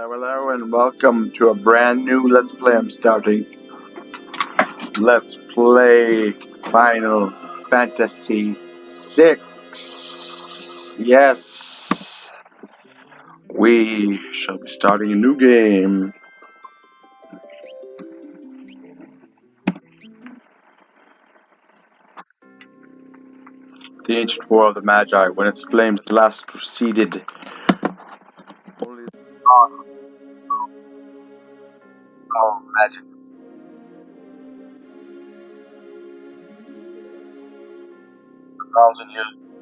Hello, and welcome to a brand new Let's Play I'm starting. Let's play Final Fantasy VI. Yes, we shall be starting a new game. The ancient war of the Magi, when its flames at last receded. Only the stars of magic. A thousand years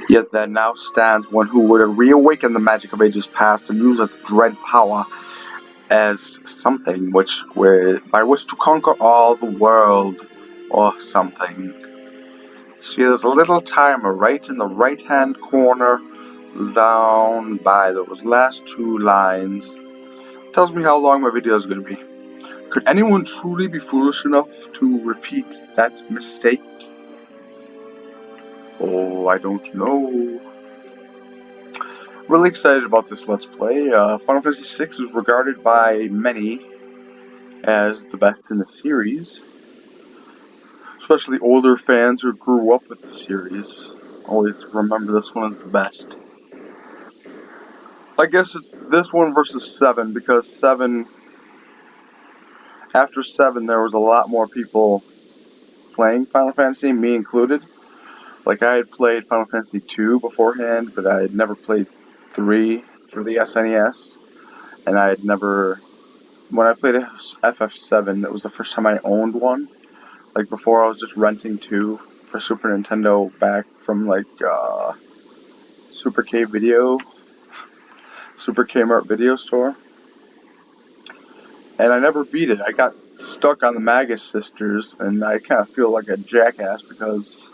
Yet there now stands one who would reawaken the magic of ages past and use its dread power as something by which to conquer all the world, or something. See, there's a little timer right in the right-hand corner, down by those last two lines. Tells me how long my video is going to be. Could anyone truly be foolish enough to repeat that mistake? Oh, I don't know. Really excited about this Let's Play. Final Fantasy VI is regarded by many as the best in the series. Especially older fans who grew up with the series always remember this one as the best. I guess it's this one versus 7, because 7, after 7 there was a lot more people playing Final Fantasy, me included. Like, I had played Final Fantasy 2 beforehand, but I had never played 3 for the SNES, and I had never, when I played FF7, that was the first time I owned one. Like, before I was just renting 2 for Super Nintendo back from, like, Super Kmart video store. And I never beat it. I got stuck on the Magus Sisters, and I kind of feel like a jackass because,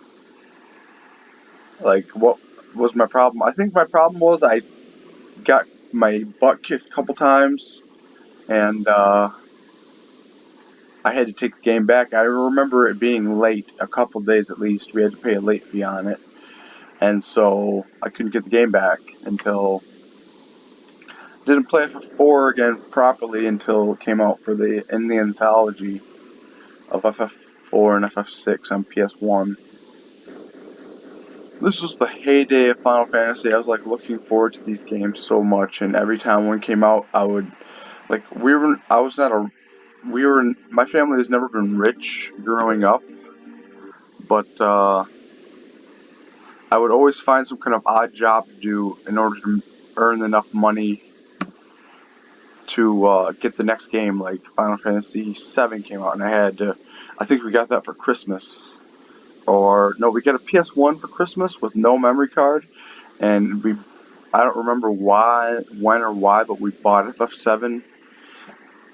like, what was my problem? I think my problem was I got my butt kicked a couple times, and I had to take the game back. I remember it being late, a couple days at least. We had to pay a late fee on it. And so I couldn't get the game back until... Didn't play FF4 again properly until it came out in the anthology of FF4 and FF6 on PS1. This was the heyday of Final Fantasy. I was like looking forward to these games so much, and every time one came out, I would, like, my family has never been rich growing up, but I would always find some kind of odd job to do in order to earn enough money to get the next game. Like, Final Fantasy VII came out, and I think we got that for Christmas. Or, no, we got a PS1 for Christmas with no memory card, and I don't remember when or why, but we bought FF7.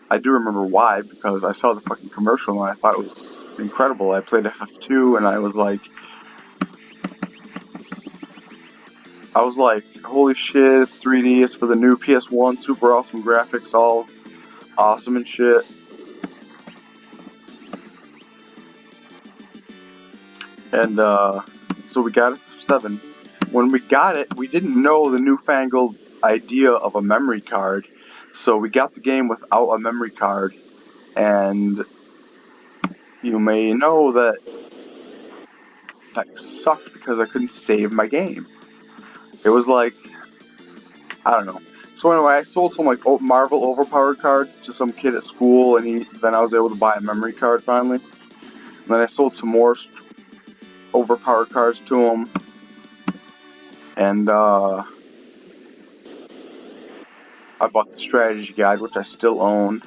I do remember why, because I saw the fucking commercial and I thought it was incredible. I played FF2 and I was like, holy shit, it's 3D, it's for the new PS1, super awesome graphics, all awesome and shit. And so we got FF7. When we got it, we didn't know the newfangled idea of a memory card, so we got the game without a memory card, and you may know that sucked because I couldn't save my game. It was like, I don't know. So anyway, I sold some like Marvel overpowered cards to some kid at school, and then I was able to buy a memory card finally. And then I sold some more overpowered cards to him, and I bought the strategy guide, which I still own.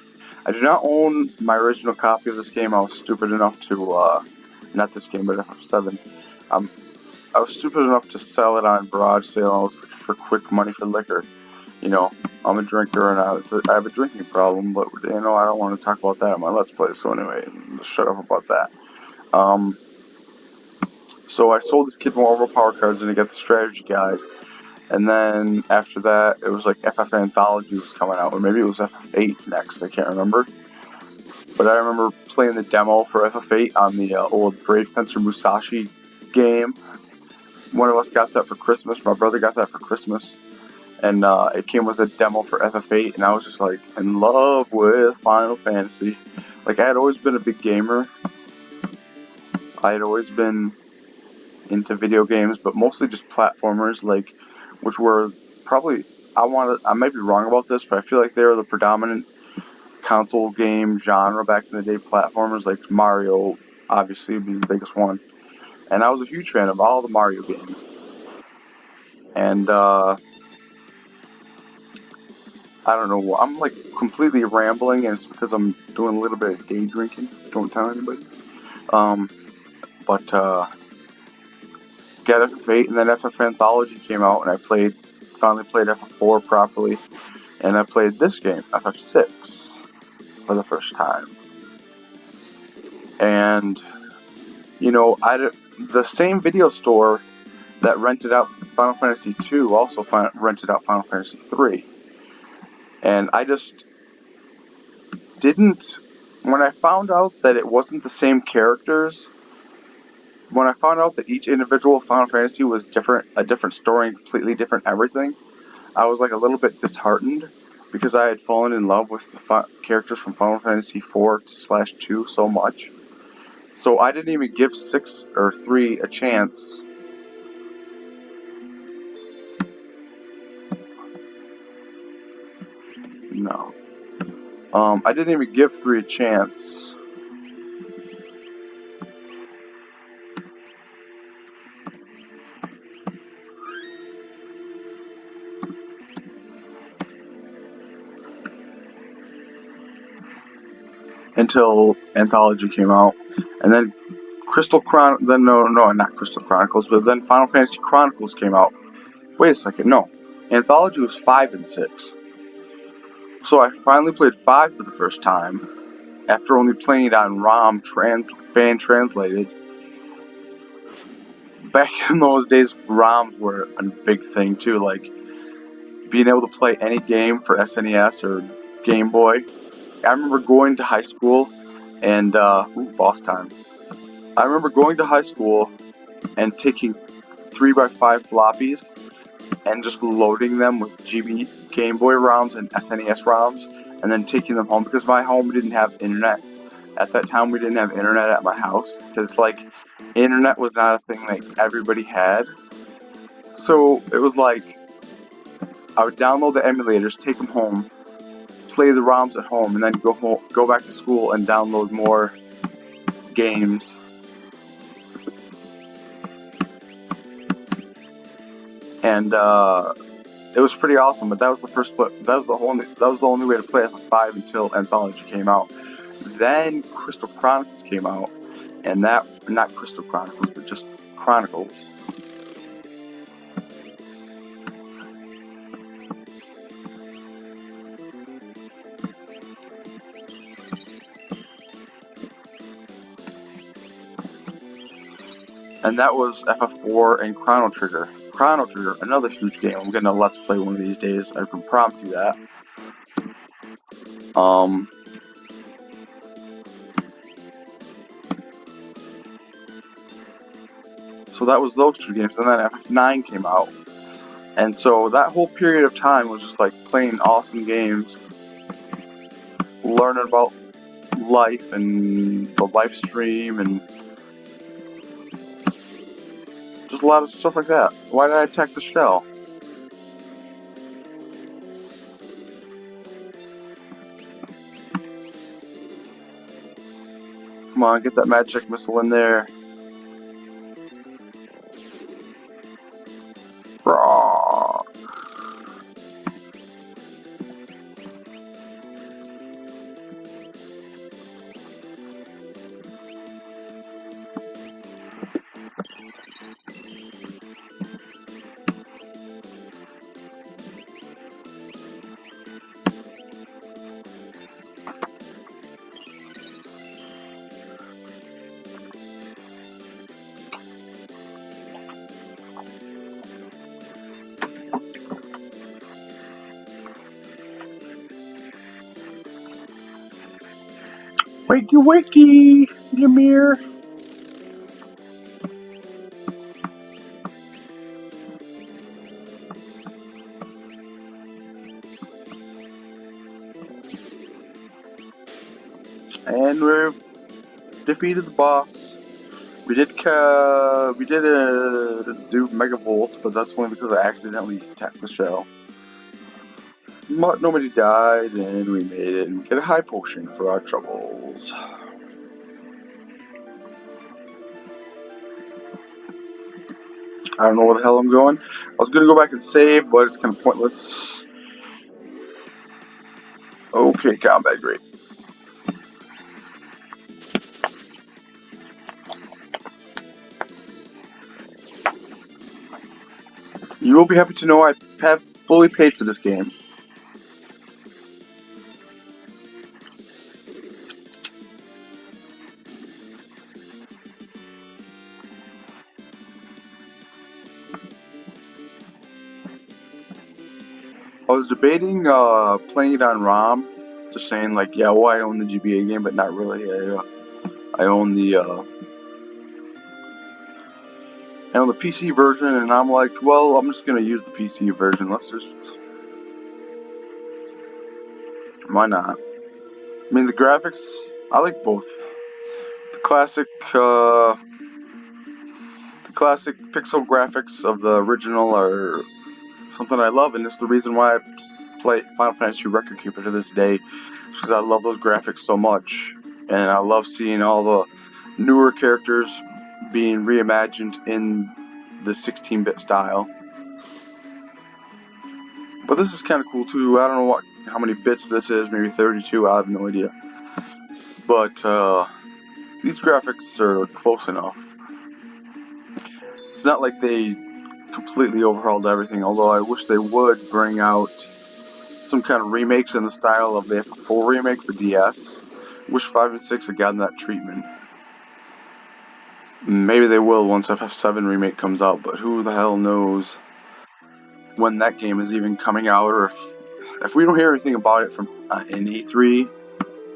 I do not own my original copy of this game. I was stupid enough to, not this game, but FF7. I was stupid enough to sell it on garage sale. I was looking for quick money for liquor. You know, I'm a drinker and I have a drinking problem, but, you know, I don't want to talk about that in my Let's Play, so anyway, just shut up about that. So I sold this kid more overpowered cards and I got the strategy guide. And then after that, it was like FF Anthology was coming out, or maybe it was FF8 next, I can't remember. But I remember playing the demo for FF8 on the old Brave Fencer Musashi game. One of us got that for Christmas, my brother got that for Christmas. And it came with a demo for FF8, and I was just like in love with Final Fantasy. Like, I had always been a big gamer. I had always been into video games, but mostly just platformers, like, which were probably, I might be wrong about this, but I feel like they were the predominant console game genre back in the day. Platformers like Mario, obviously, would be the biggest one. And I was a huge fan of all the Mario games. And, I don't know, I'm like completely rambling, and it's because I'm doing a little bit of day drinking. Don't tell anybody. But, got FF8, and then FF Anthology came out, and I finally played FF4 properly. And I played this game, FF6, for the first time. And, you know, the same video store that rented out Final Fantasy II also rented out Final Fantasy III. And I just didn't, when I found out that it wasn't the same characters, when I found out that each individual Final Fantasy was a different story, and completely different everything, I was like a little bit disheartened, because I had fallen in love with the characters from Final Fantasy 4/2 so much. So I didn't even give 6 or 3 a chance. No. I didn't even give 3 a chance. Until Anthology came out. And then not Crystal Chronicles, but then Final Fantasy Chronicles came out. Wait a second, no. Anthology was 5 and 6. So I finally played 5 for the first time, after only playing it on ROM, fan translated. Back in those days, ROMs were a big thing too, like being able to play any game for SNES or Game Boy. I remember going to high school and, boss time. I remember going to high school and taking 3x5 floppies and just loading them with Game Boy ROMs and SNES ROMs, and then taking them home, because my home didn't have internet. At that time, we didn't have internet at my house, because, like, internet was not a thing that everybody had. So it was like, I would download the emulators, take them home, play the ROMs at home, and then go back to school and download more games. And it was pretty awesome. But that was the only way to play FF5 until Anthology came out. Then Crystal Chronicles came out, and not Crystal Chronicles, but just Chronicles. And that was FF4 and Chrono Trigger. Chrono Trigger, another huge game. I'm gonna Let's Play one of these days. I can promise you that. So that was those 2 games, and then FF9 came out. And so that whole period of time was just like playing awesome games, learning about life and the life stream, and just a lot of stuff like that. Why did I attack the shell? Come on, get that magic missile in there. Rawr. Wakey wakey, Ymir. And we've defeated the boss. We did do Megavolt, but that's only because I accidentally attacked the shell. But nobody died, and we made it and get a high potion for our troubles. I don't know where the hell I'm going. I was gonna go back and save, but it's kind of pointless. Okay, combat, great. You will be happy to know I have fully paid for this game. I was debating playing it on ROM, just saying like, yeah, well, I own the GBA game, but not really. I own the PC version, and I'm like, well, I'm just gonna use the PC version. Why not? I mean, the graphics, I like both. The classic pixel graphics of the original are something I love, and it's the reason why I play Final Fantasy Record Keeper to this day, because I love those graphics so much, and I love seeing all the newer characters being reimagined in the 16-bit style. But this is kind of cool too. I don't know how many bits this is, maybe 32, I have no idea. But these graphics are close enough. It's not like they completely overhauled everything, although I wish they would bring out some kind of remakes in the style of the FF4 remake for DS. I wish 5 and 6 had gotten that treatment. Maybe they will once FF7 remake comes out, but who the hell knows when that game is even coming out, or if we don't hear anything about it from in E3,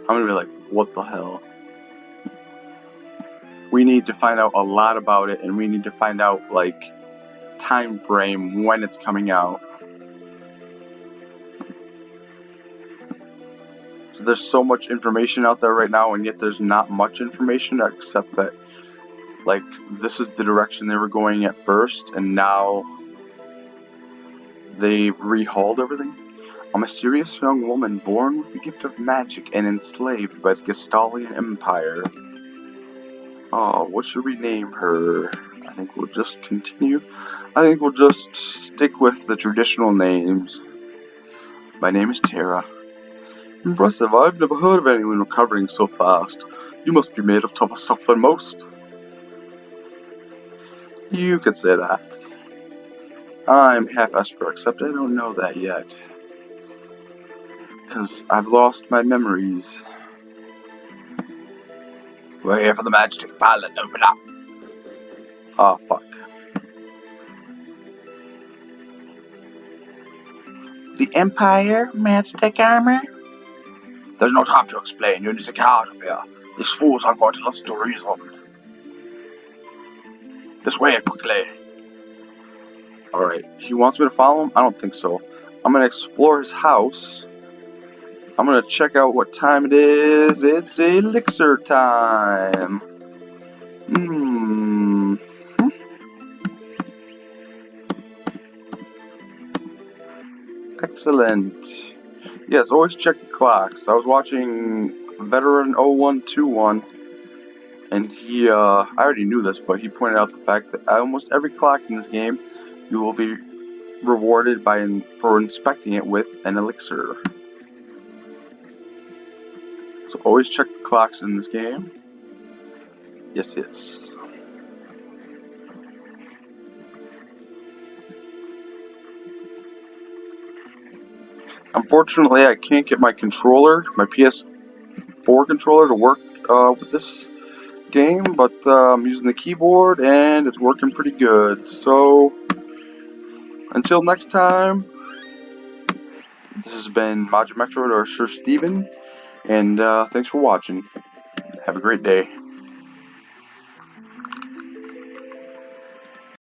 I'm gonna be like, what the hell? We need to find out a lot about it, and we need to find out like time frame when it's coming out. So there's so much information out there right now, and yet there's not much information except that like this is the direction they were going at first, and now they've rehauled everything. A mysterious young woman born with the gift of magic and enslaved by the Gestalian Empire. Oh, what should we name her? I think we'll just continue. I think we'll just stick with the traditional names. My name is Terra. Impressive, I've never heard of anyone recovering so fast. You must be made of tougher stuff than most. You could say that. I'm half Esper, except I don't know that yet. Because I've lost my memories. We're here for the magic pilot, open up. Ah, fuck. The Empire? Magic armor? There's no time to explain, you need to get out of here. These fools aren't going to listen to reason. This way, quickly. Alright, he wants me to follow him? I don't think so. I'm gonna explore his house. I'm gonna check out what time it is. It's elixir time. Excellent. Yes, always check the clocks. I was watching Veteran 0121, and he, I already knew this, but he pointed out the fact that almost every clock in this game, you will be rewarded for inspecting it with an elixir. So always check the clocks in this game. Yes, yes. Unfortunately, I can't get my controller, my PS4 controller, to work with this game, but I'm using the keyboard and it's working pretty good. So, until next time, this has been Majin Metroid or Sir Steven, and thanks for watching. Have a great day.